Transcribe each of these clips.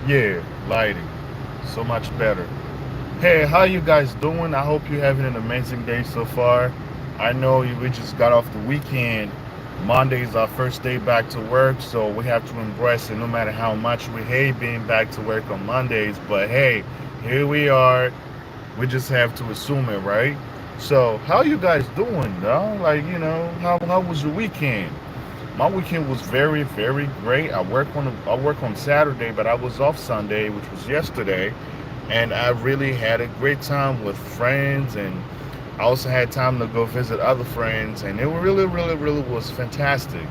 Yeah, lighting. So much better. Hey, how you guys doing? I hope you're having an amazing day so far. I know we just got off the weekend. Monday is our first day back to work, so we have to embrace it no matter how much we hate being back to work on Mondays. But hey, here we are. We just have to assume it, right? So, how you guys doing, though? Like, how was your weekend? My weekend was very, very great. I work on Saturday, but I was off Sunday, which was yesterday, and I really had a great time with friends, and I also had time to go visit other friends, and it really, really, really was fantastic.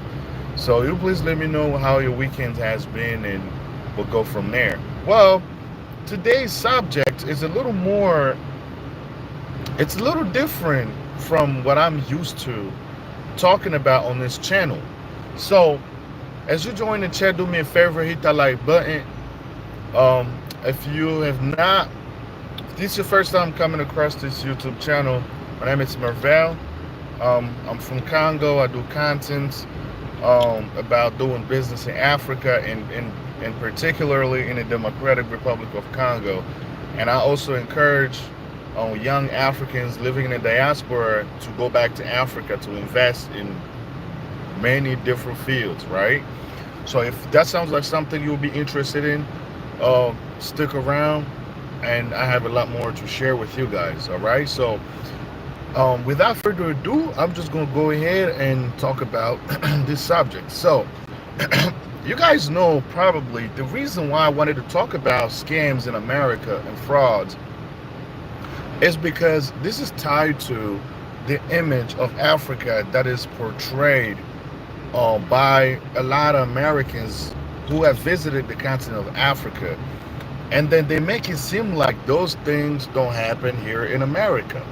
So you please let me know how your weekend has been, and we'll go from there. Well, today's subject is a little more. It's a little different from what I'm used to talking about on this channel. So, as you join the chat, do me a favor, hit that like button. If you have not, if this is your first time coming across this YouTube channel, my name is Mervel. I'm from Congo. I do content about doing business in Africa and particularly in the Democratic Republic of Congo. And I also encourage young Africans living in the diaspora to go back to Africa to invest in many different fields, right? So if that sounds like something you'll be interested in, stick around, and I have a lot more to share with you guys. All right. So without further ado, I'm just gonna go ahead and talk about this subject. So you guys know probably the reason why I wanted to talk about scams in America and frauds is because this is tied to the image of Africa that is portrayed by a lot of Americans who have visited the continent of Africa. And then they make it seem like those things don't happen here in America.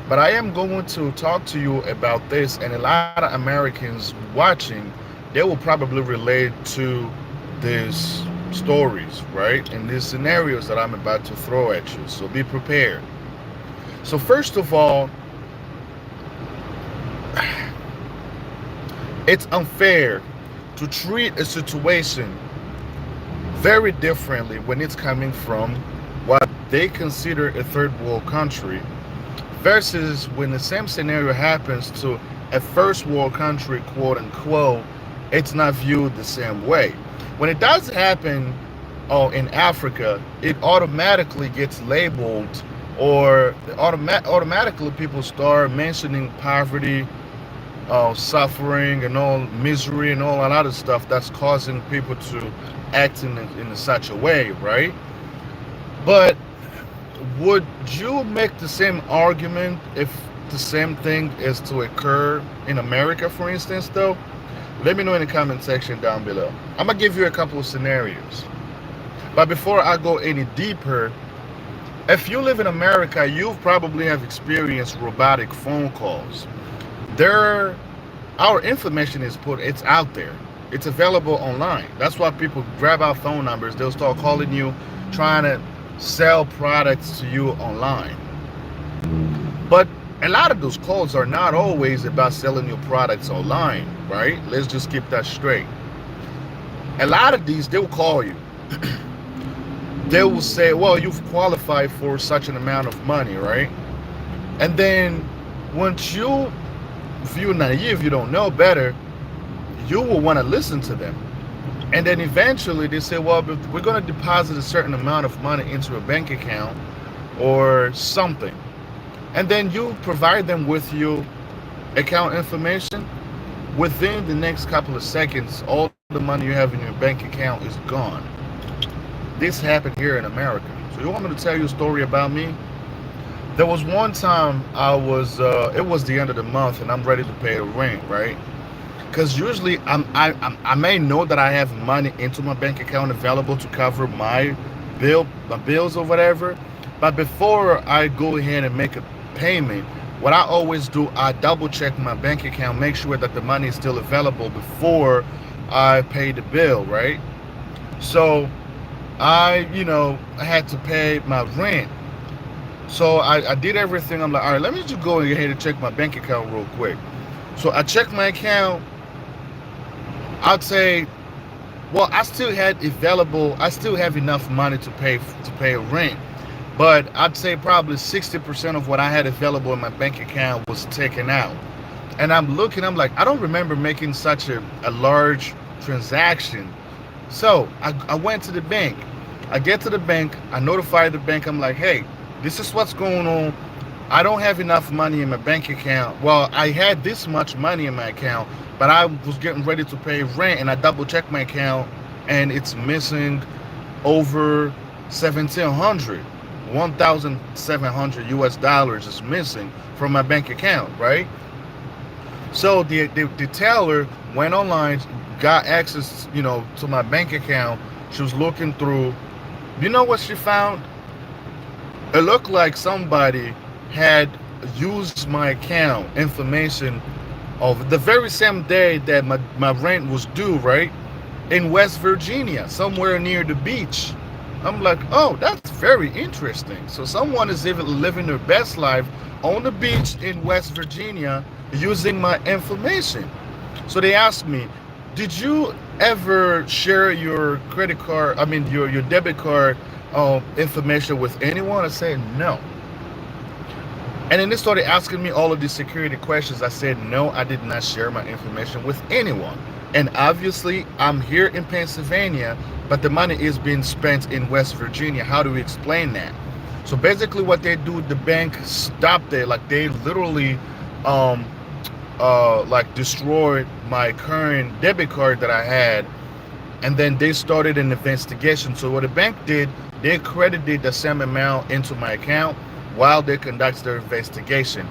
But I am going to talk to you about this, and a lot of Americans watching, they will probably relate to these stories, right? And these scenarios that I'm about to throw at you. So be prepared. So, first of all, it's unfair to treat a situation very differently when it's coming from what they consider a third world country versus when the same scenario happens to a first world country, quote unquote. It's not viewed the same way. When it does happen in Africa, it automatically gets labeled, or automatically people start mentioning poverty, suffering, and all misery, and all that other stuff that's causing people to act in such a way, right? But would you make the same argument if the same thing is to occur in America, for instance, though? Let me know in the comment section down below. I'm gonna give you a couple of scenarios. But before I go any deeper, if you live in America, you probably have experienced robotic phone calls. There, our information is it's out there. It's available online. That's why people grab our phone numbers. They'll start calling you, trying to sell products to you online. But a lot of those calls are not always about selling your products online, right? Let's just keep that straight. A lot of these, they'll call you. They will say, well, you've qualified for such an amount of money, right? And then once you, if you're naive, you don't know better, you will want to listen to them. And then eventually they say, well, we're going to deposit a certain amount of money into a bank account or something. And then you provide them with your account information. Within the next couple of seconds, all the money you have in your bank account is gone. This happened here in America. So you want me to tell you a story about me? There was one time it was the end of the month and I'm ready to pay the rent, right? Because usually I may know that I have money into my bank account available to cover my bills or whatever. But before I go ahead and make a payment, what I always do, I double check my bank account, make sure that the money is still available before I pay the bill, right? So I had to pay my rent. So I did everything. I'm like, all right, let me just go ahead and check my bank account real quick. So I checked my account. I'd say Well, I still had available. I still have enough money to pay rent, but I'd say probably 60% of what I had available in my bank account was taken out. And I'm looking. I'm like, I don't remember making such a large transaction. So I went to the bank. I get to the bank. I notify the bank. I'm like, hey, this is what's going on. I don't have enough money in my bank account. Well, I had this much money in my account, but I was getting ready to pay rent, and I double checked my account, and it's missing over 1,700, 1,700 US dollars is missing from my bank account, right? So the teller went online, got access, to my bank account. She was looking through. You know what she found? It looked like somebody had used my account information of the very same day that my rent was due, right? In West Virginia, somewhere near the beach. I'm like, oh, that's very interesting. So someone is even living their best life on the beach in West Virginia using my information. So they asked me, did you ever share your credit card, I mean, your debit card information with anyone? I said, no. And then they started asking me all of these security questions. I said, no, I did not share my information with anyone. And obviously, I'm here in Pennsylvania, but the money is being spent in West Virginia. How do we explain that? So basically, what they do, the bank stopped there. Like they literally, like destroyed my current debit card that I had, and then they started an investigation. So what the bank did, they credited the same amount into my account while they conduct their investigation.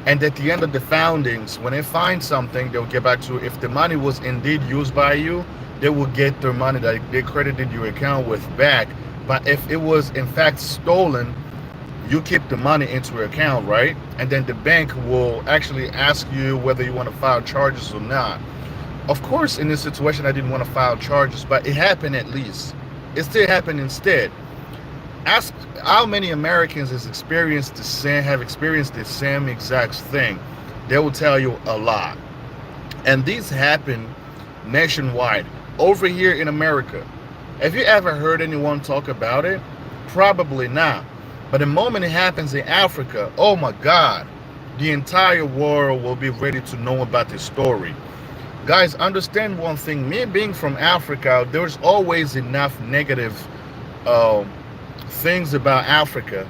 And at the end of the foundings, when they find something, they'll get back to, if the money was indeed used by you, they will get their money that they credited your account with back. But if it was in fact stolen, you keep the money into your account, right? And then the bank will actually ask you whether you want to file charges or not. Of course, in this situation, I didn't want to file charges, but it happened at least. It still happened instead. Ask how many Americans have experienced the same exact thing. They will tell you a lot. And these happen nationwide. Over here in America, have you ever heard anyone talk about it? Probably not. But the moment it happens in Africa, oh my God, the entire world will be ready to know about this story. Guys, understand one thing. Me being from Africa, there's always enough negative uh, things about Africa.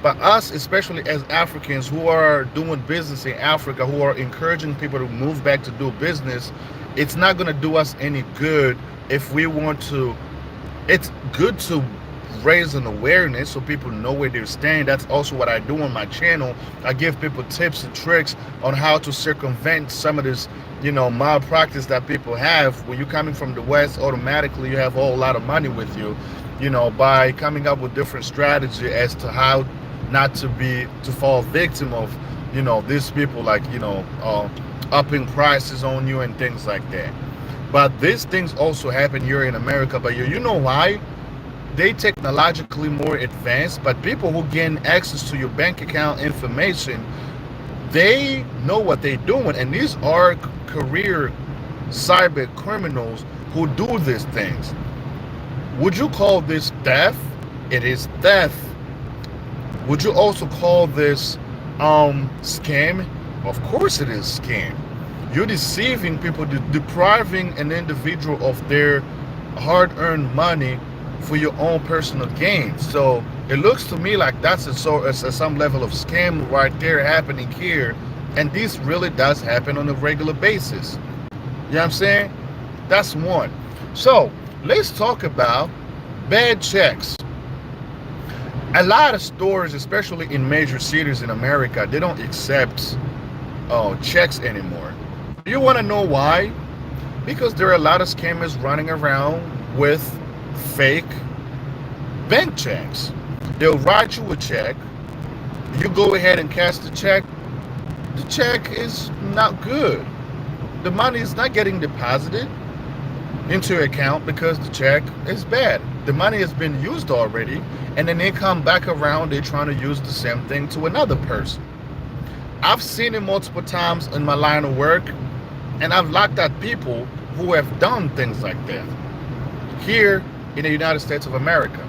But us, especially as Africans who are doing business in Africa, who are encouraging people to move back to do business, it's not going to do us any good if we want to. It's good to raise an awareness so people know where they stand. That's also what I do on my channel. I give people tips and tricks on how to circumvent some of this, malpractice that people have. When you're coming from the West, automatically you have a whole lot of money with you, by coming up with different strategy as to how not to fall victim of, these people, like, upping prices on you and things like that. But these things also happen here in America. But you know why? They technologically more advanced, but people who gain access to your bank account information, they know what they're doing. And these are career cyber criminals who do these things. Would you call this theft? It is theft. Would you also call this scam? Of course it is scam. You're deceiving people, depriving an individual of their hard-earned money for your own personal gain. So it looks to me like that's some level of scam right there happening here. And this really does happen on a regular basis. You know what I'm saying? That's one. So let's talk about bad checks. A lot of stores, especially in major cities in America, they don't accept checks anymore. You want to know why? Because there are a lot of scammers running around with fake bank checks. They'll write you a check. You go ahead and cash the check. The check is not good. The money is not getting deposited into your account because the check is bad. The money has been used already, and then they come back around, they're trying to use the same thing to another person. I've seen it multiple times in my line of work, and I've looked at people who have done things like that. here in the United States of America.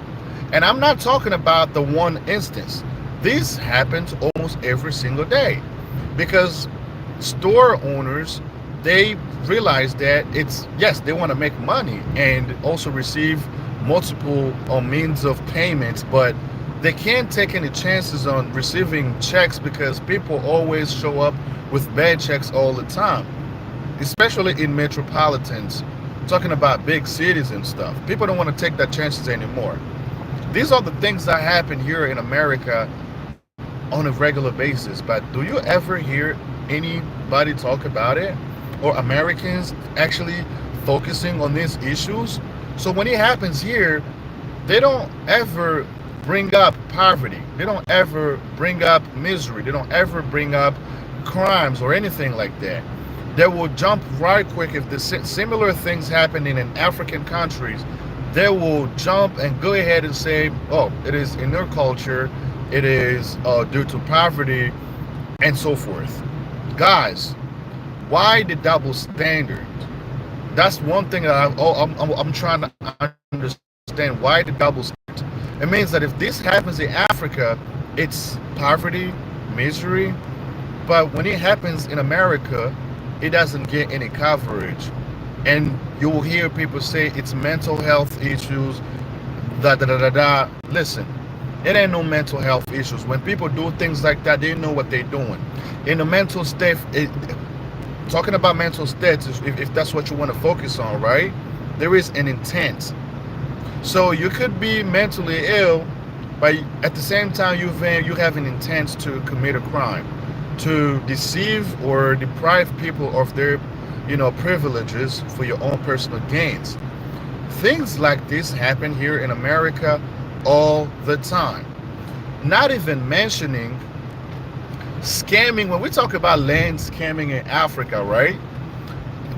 And I'm not talking about the one instance. This happens almost every single day because store owners, they realize that it's, yes, they want to make money and also receive multiple means of payments, but they can't take any chances on receiving checks because people always show up with bad checks all the time, especially in metropolitans, talking about big cities and stuff. People don't want to take that chances anymore. These are the things that happen here in America on a regular basis, but do you ever hear anybody talk about it, or Americans actually focusing on these issues? So when it happens here, they don't ever bring up poverty, they don't ever bring up misery, they don't ever bring up crimes or anything like that. They will jump right quick if the similar things happening in African countries. They will jump and go ahead and say, oh, it is in their culture, it is due to poverty, and so forth. Guys, why the double standard? That's one thing that I'm trying to understand. Why the double standard? It means that if this happens in Africa, it's poverty, misery, but when it happens in America, it doesn't get any coverage. And you will hear people say it's mental health issues, da da da da da. Listen, it ain't no mental health issues. When people do things like that, they know what they're doing. In a mental state, talking about mental states, if that's what you want to focus on, right? There is an intent. So you could be mentally ill, but at the same time you have an intent to commit a crime, to deceive or deprive people of their, privileges for your own personal gains. Things like this happen here in America all the time. Not even mentioning scamming. When we talk about land scamming in Africa, right?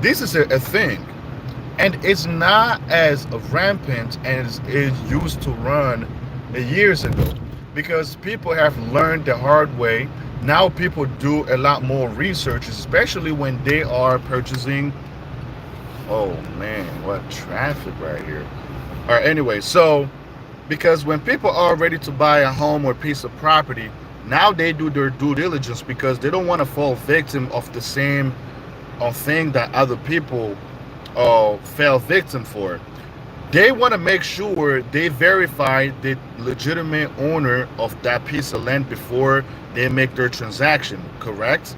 This is a thing. And it's not as rampant as it used to run years ago, because people have learned the hard way. Now people do a lot more research, especially when they are purchasing. Oh man, what traffic right here. All right, anyway, so because when people are ready to buy a home or piece of property, now they do their due diligence because they don't want to fall victim of the same thing that other people fell victim for. They want to make sure they verify the legitimate owner of that piece of land before they make their transaction, correct?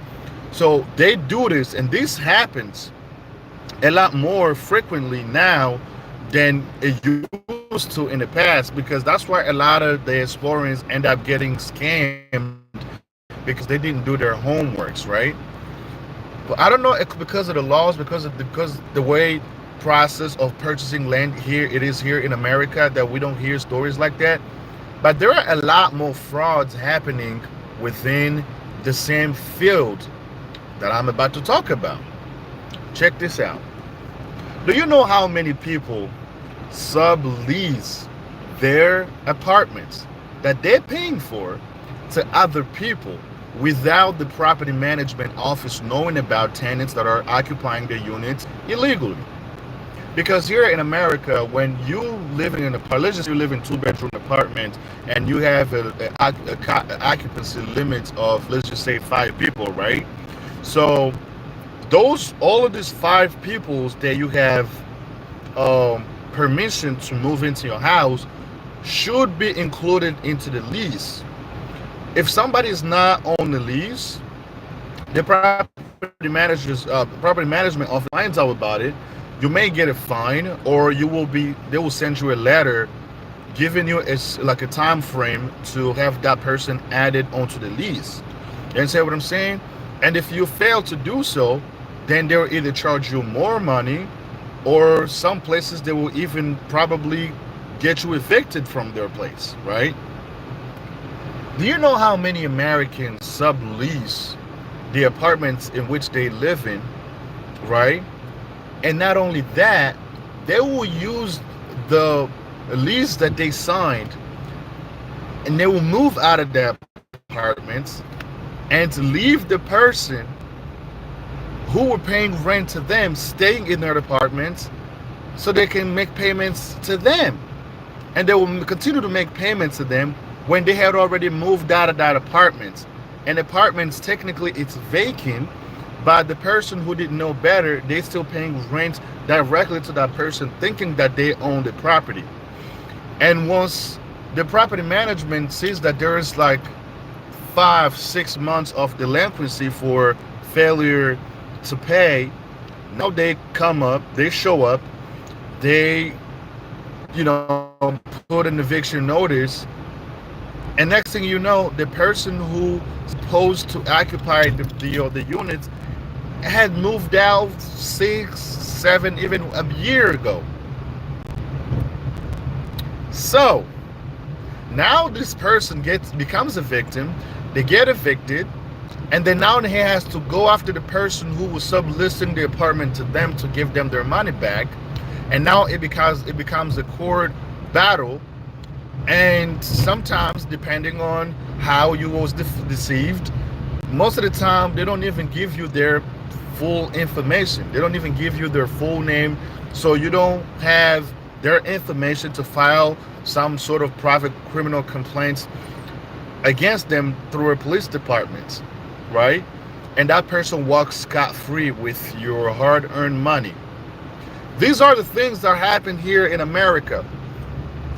So they do this, and this happens a lot more frequently now than it used to in the past, because that's why a lot of the explorers end up getting scammed because they didn't do their homeworks, right? But I don't know, it's because of the laws, because the way process of purchasing land here it is here in America, that we don't hear stories like that. But there are a lot more frauds happening within the same field that I'm about to talk about. Check this out. Do you know how many people sublease their apartments that they're paying for to other people without the property management office knowing about tenants that are occupying their units illegally? Because here in America, when you live in let's just say you live in 2-bedroom apartment and you have a occupancy limit of, let's just say, 5 people, right? So all of these 5 people that you have permission to move into your house should be included into the lease. If somebody is not on the lease, the property management office finds out about it. You may get a fine, or they will send you a letter giving you a time frame to have that person added onto the lease. You understand what I'm saying? And if you fail to do so, then they'll either charge you more money, or some places they will even probably get you evicted from their place, right? Do you know how many Americans sublease the apartments in which they live in, right? And not only that, they will use the lease that they signed, and they will move out of their apartments and to leave the person who were paying rent to them staying in their apartments so they can make payments to them. And they will continue to make payments to them when they had already moved out of that apartment. And apartments, technically, it's vacant, but the person who didn't know better, they still paying rent directly to that person, thinking that they own the property. And once the property management sees that there is like 5 6 months of delinquency for failure to pay, now they come up, they show up, they, put an eviction notice, and next thing you know, the person who supposed to occupy the units had moved out 6 7, even a year ago. So now this person becomes a victim. They get evicted, and then now he has to go after the person who was subleasing the apartment to them to give them their money back. And now it becomes a court battle. And sometimes, depending on how you was deceived, most of the time they don't even give you their full information. They don't even give you their full name, so you don't have their information to file some sort of private criminal complaints against them through a police department, right? And that person walks scot-free with your hard-earned money. These are the things that happen here in America.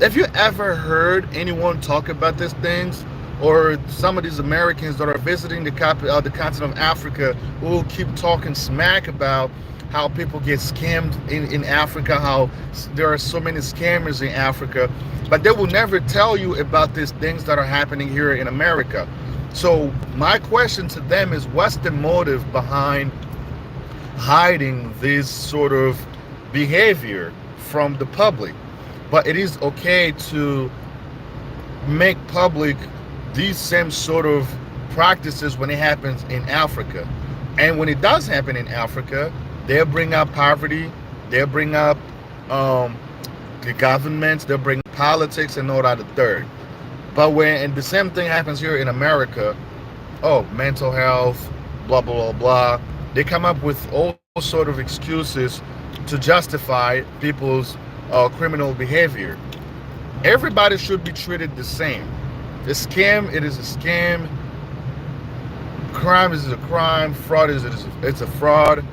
Have you ever heard anyone talk about these things? Or some of these Americans that are visiting the continent of Africa who will keep talking smack about how people get scammed in Africa, how there are so many scammers in Africa, but they will never tell you about these things that are happening here in America. So my question to them is, what's the motive behind hiding this sort of behavior from the public? But it is okay to make public these same sort of practices when it happens in Africa. And when it does happen in Africa, they'll bring up poverty, they'll bring up the governments, they'll bring politics and all that the third. But when the same thing happens here in America, oh, mental health, blah, blah, blah, blah, they come up with all sort of excuses to justify people's criminal behavior. Everybody should be treated the same. A scam, it is a scam. Crime is a crime. Fraud it's a fraud.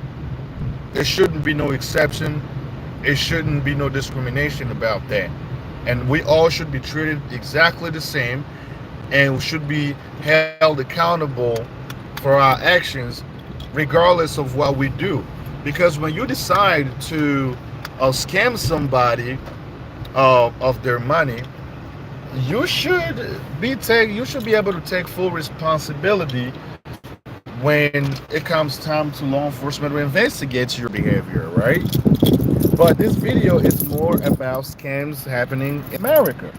There shouldn't be no exception. It shouldn't be no discrimination about that. And we all should be treated exactly the same, and we should be held accountable for our actions regardless of what we do. Because when you decide to scam somebody of their money, you should be able to take full responsibility when it comes time to law enforcement to investigate your behavior, right? But this video is more about scams happening in America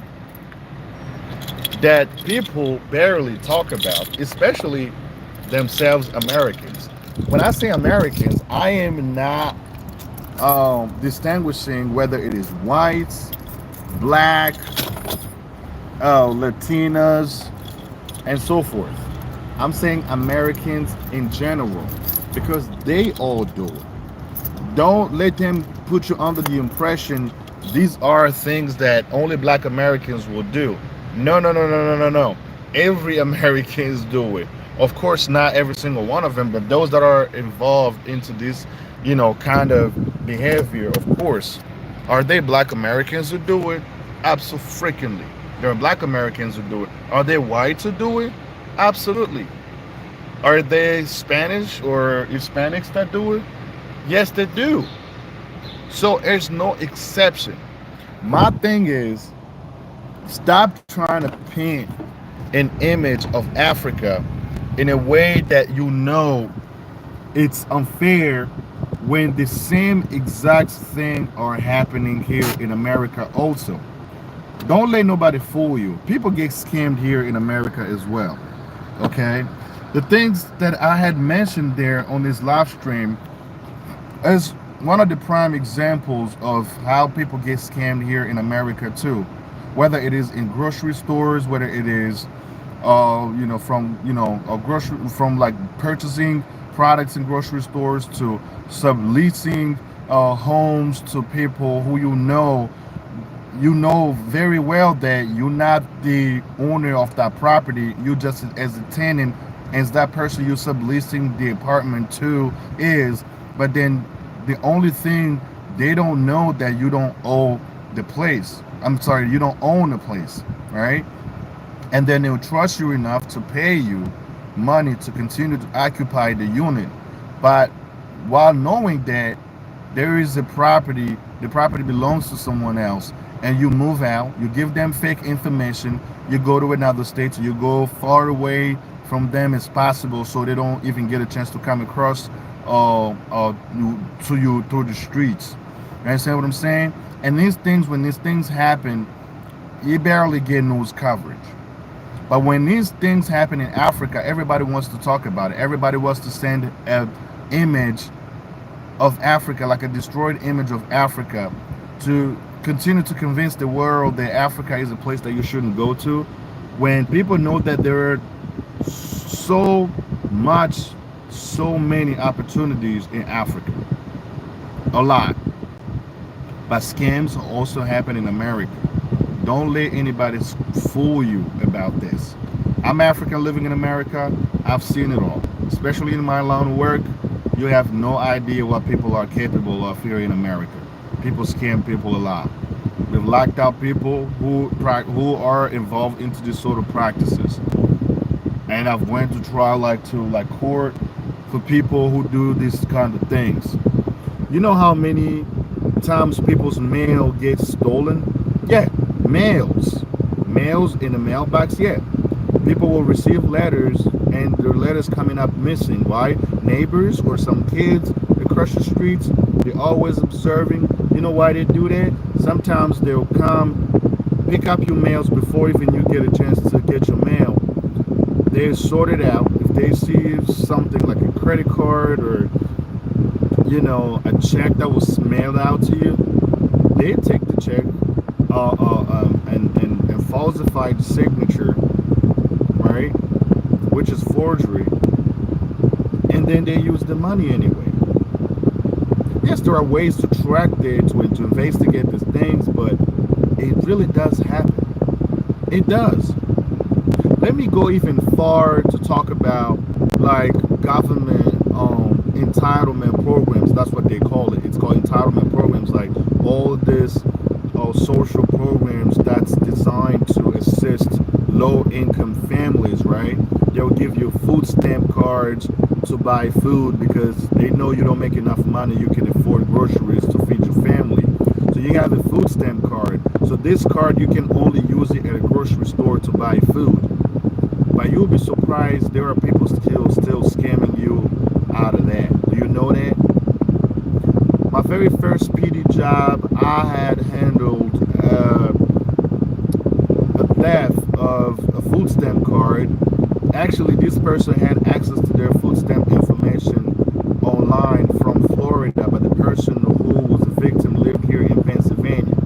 that people barely talk about, especially themselves Americans. When I say Americans, I am not distinguishing whether it is whites, black, Latinas, and so forth. I'm saying Americans in general because they all do it. Don't let them put you under the impression these are things that only black Americans will do. No, no, no, no, no, no, no. Every Americans do it. Of course, not every single one of them, but those that are involved into this, kind of behavior, of course. Are they black Americans who do it? Absolutely. There are black Americans who do it. Are they whites who do it? Absolutely. Are they Spanish or Hispanics that do it? Yes, they do. So there's no exception. My thing is, stop trying to paint an image of Africa in a way that it's unfair when the same exact thing are happening here in America also. Don't let nobody fool you. People get scammed here in America as well. Okay? The things that I had mentioned there on this live stream is one of the prime examples of how people get scammed here in America too. Whether it is in grocery stores, whether it is from like purchasing products in grocery stores to subleasing homes to people who you know very well that you're not the owner of that property. You just as a tenant, as that person you're subleasing the apartment to is. But then the only thing they don't know that you don't owe the place. I'm sorry, you don't own the place, right? And then they'll trust you enough to pay you money to continue to occupy the unit. But while knowing that there is a property, the property belongs to someone else, and you move out, you give them fake information, you go to another state, you go far away from them as possible so they don't even get a chance to come across to you through the streets. You understand what I'm saying? And these things, when these things happen, you barely get news coverage. But when these things happen in Africa, everybody wants to talk about it. Everybody wants to send an image of Africa, like a destroyed image of Africa, to continue to convince the world that Africa is a place that you shouldn't go to. When people know that there are so much, so many opportunities in Africa, a lot. But scams also happen in America. Don't let anybody fool you about this. I'm African living in America. I've seen it all. Especially in my line of work, you have no idea what people are capable of here in America. People scam people a lot. We've locked out people who are involved into this sort of practices. And I've went to trial like court for people who do these kind of things. You know how many times people's mail gets stolen? Yeah, mails in the mailbox. Yeah, people will receive letters and their letters coming up missing. Why? Neighbors or some kids across the streets, they're always observing. You know why they do that? Sometimes they'll come pick up your mails before even you get a chance to get your mail. They sort it out. If they see something like a credit card or a check that was mailed out to you, they take the check and falsify the signature, right? Which is forgery, and then they use the money anyway. Yes, there are ways to track it to investigate these things, but it really does happen. It does. Let me go even far to talk about like government entitlement programs. That's what they call it. It's called entitlement programs. Like all this social programs that's designed to assist low income families, right? They'll give you food stamp cards to buy food because they know you don't make enough money, you can afford groceries to feed your family. So you have a food stamp card. So this card, you can only use it at a grocery store to buy food. But you'll be surprised there are people still scamming you out of that. Do you know that? My very first PD job, I had handled a theft of a food stamp card. Actually, this person had access to their food stamp information online from Florida, but the person who was the victim lived here in Pennsylvania.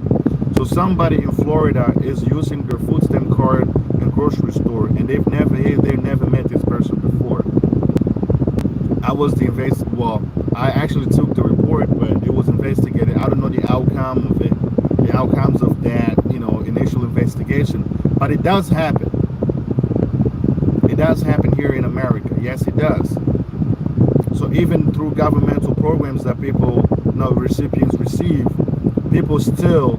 So somebody in Florida is using their food stamp card in grocery store, and they've never met this person before. I was the well, I actually took the report, but it was investigated. I don't know the outcome of it, the outcomes of that, initial investigation. But it does happen. It does happen here in America. Yes, it does. So even through governmental programs that people, recipients receive, people still,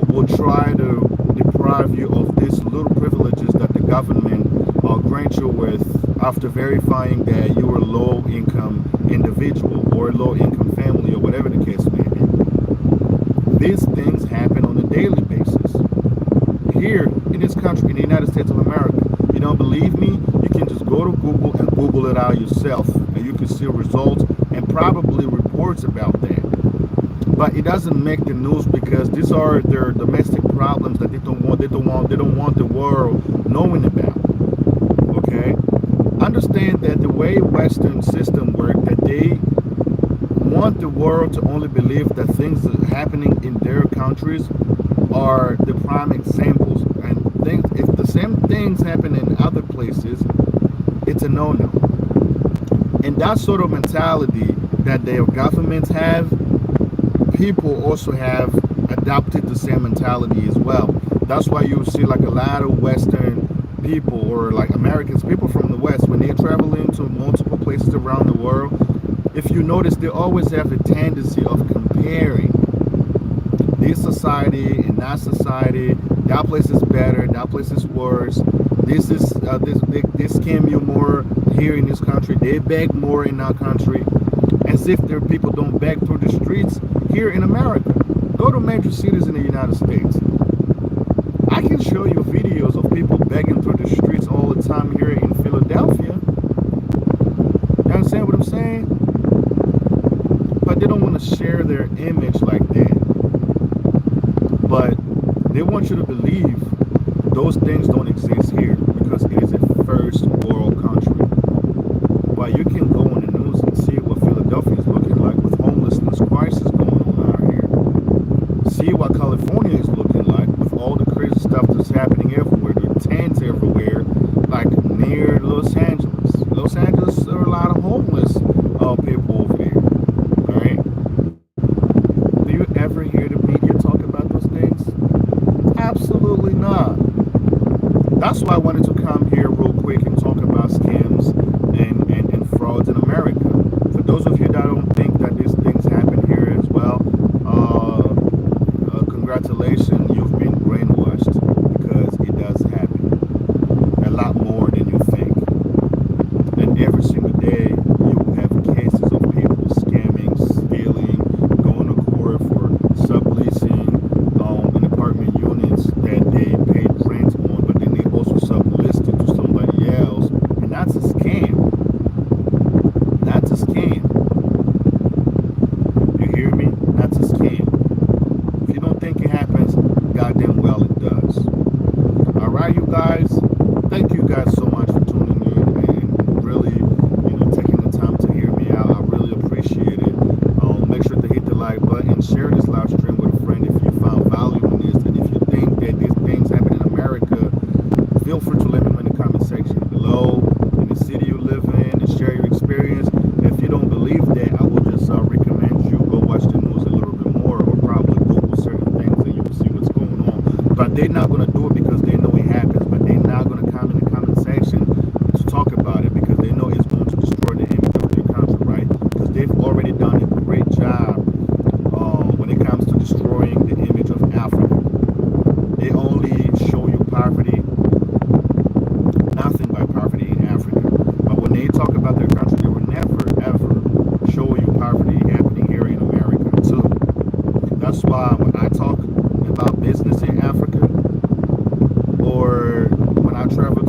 will try to deprive you of these little privileges that the government grant you with after verifying that you're a low income individual or a low income family or whatever the case may be. These things happen on a daily basis here in this country, in the United States of America. You don't believe me? You can just go to Google and Google it out yourself, and you can see results and probably reports about that. But it doesn't make the news because these are their domestic problems that they don't want the world knowing about. Okay? Understand that the way Western system work, that they want the world to only believe that things that are happening in their countries are the prime examples, and if the same things happen in other places, it's a no-no. And that sort of mentality that their governments have, people also have adopted the same mentality as well. That's why you see like a lot of Western people or like Americans, people from the West, when they travel into multiple places around the world, if you notice, they always have a tendency of comparing this society and that society. That place is better. That place is worse. This is they scam you more here in this country. They beg more in our country, as if their people don't beg through the streets here in America. Go to major cities in the United States. I can show you videos of people begging through the streets all the time here in Philadelphia. You understand what I'm saying? But they don't want to share their image like that. But they want you to believe those things don't exist here because it is a first world country. But you can go on the news and see what Philadelphia is looking like with homelessness crisis going on out here. See what California is looking like with all the crazy stuff that's happening everywhere. There are tents everywhere, like near Los Angeles. Los Angeles, there are a lot of homeless people over there. All right. Do you ever hear the media talk about those things? Absolutely not. That's why I wanted to come here real quick and talk about scams and frauds in America. For those of you that don't think that these things happen here as well, congratulations, you've been brainwashed because it does happen a lot more than you think. And every single day, you have cases of people scamming, stealing, going to court for subleasing an apartment units that they paid rent on, but then they also subleased it to somebody else, and that's a scam. That's a scam. You hear me? That's a scam. If you don't think it happens, goddamn well it does. All right, you guys. Thank you guys so much for tuning in and really, taking the time to hear me out. I really appreciate it. Make sure to hit the like button, share this live stream with a friend if you found value in this, and if you think that these things happen in America, feel free to let me know in the comment section below, in the city you live in, and share your experience. If you don't believe that, I will just recommend you go watch the news a little bit more, or probably Google certain things and you'll see what's going on. But they're not going to do it because they know it happens, but they're not going to come in the comment section to talk about it because they know it's going to destroy the image of their country, right? Because they've already done a great job when it comes to destroying the image of Africa. They only show you poverty, nothing but poverty in Africa. But when they talk about their country, they will never, ever show you poverty happening here in America, too. That's why when I talk about business in Africa, or when I travel